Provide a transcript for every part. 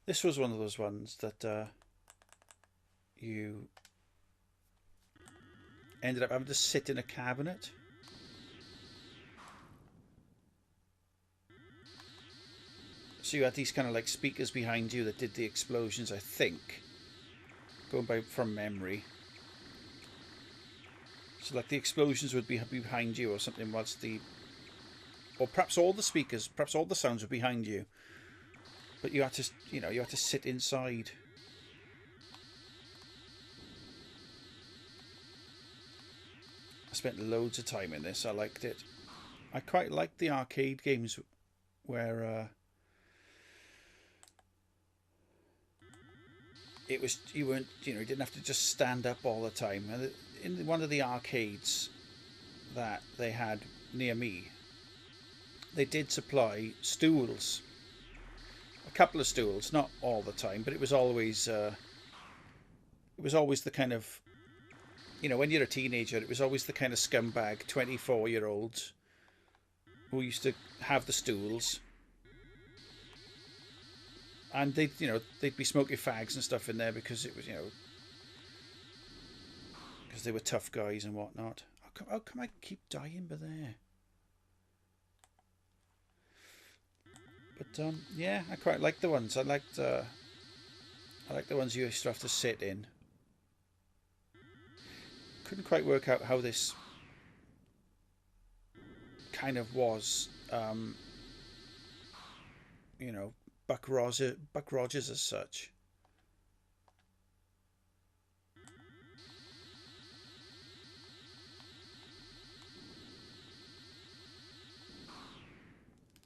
This was one of those ones that you ended up having to sit in a cabinet. So you had these kind of like speakers behind you that did the explosions, I think. Going by from memory. So like the explosions would be behind you or something, whilst the... Or perhaps all the speakers, perhaps all the sounds were behind you. But you had to, you know, you had to sit inside. I spent loads of time in this. I liked it. I quite liked the arcade games where it was, you weren't, you know, you didn't have to just stand up all the time. And in one of the arcades that they had near me, they did supply stools. A couple of stools, not all the time, but it was always the kind of, you know, when you're a teenager, it was always the kind of scumbag 24-year-olds who used to have the stools, and they'd be smoking fags and stuff in there because it was, you know, because they were tough guys and whatnot. How come I keep dying by there? But yeah, I quite like the ones. I like the ones you used to have to sit in. Couldn't quite work out how this kind of was, you know, Buck Rogers as such.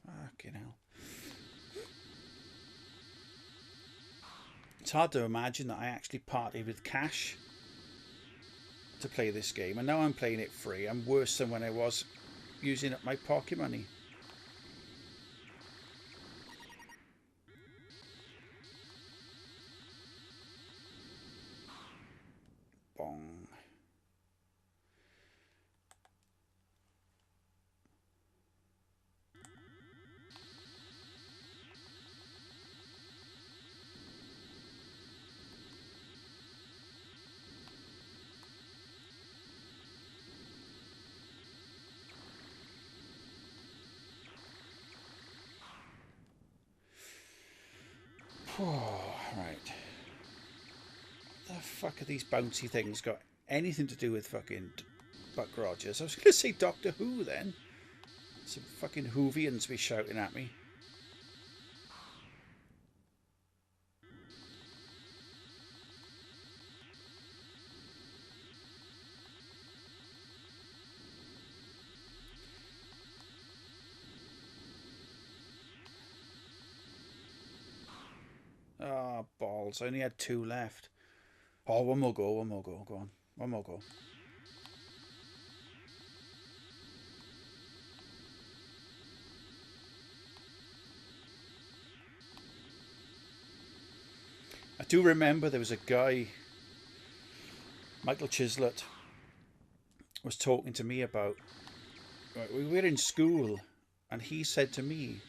Fucking hell. It's hard to imagine that I actually parted with cash to play this game, and now I'm playing it free. I'm worse than when I was using up my pocket money. Bong. Right. What the fuck are these bouncy things got anything to do with fucking Buck Rogers? I was going to say Doctor Who then. Some fucking Whovians be shouting at me. Oh, balls. I only had 2 left. Oh, one more go. Go on. One more go. I do remember there was a guy, Michael Chislett, was talking to me about, we were in school, and he said to me,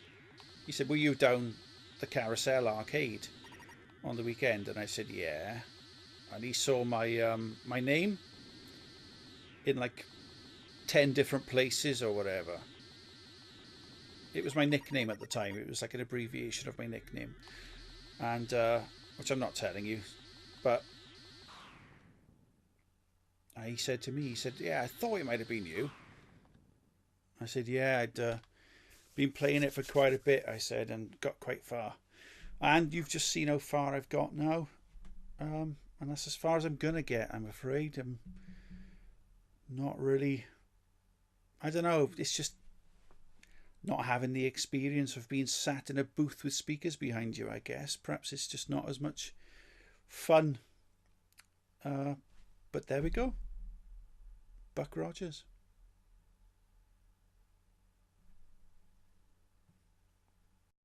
he said, were you down the Carousel arcade on the weekend? And I said, yeah. And he saw my my name in like 10 different places or whatever. It was my nickname at the time. It was like an abbreviation of my nickname, and which I'm not telling you, but he said to me, he said, yeah, I thought it might have been you. I said, yeah, I'd been playing it for quite a bit, I said, and got quite far. And you've just seen how far I've got now. And that's as far as I'm going to get, I'm afraid. I'm not really... I don't know, it's just not having the experience of being sat in a booth with speakers behind you, I guess. Perhaps it's just not as much fun. But there we go. Buck Rogers.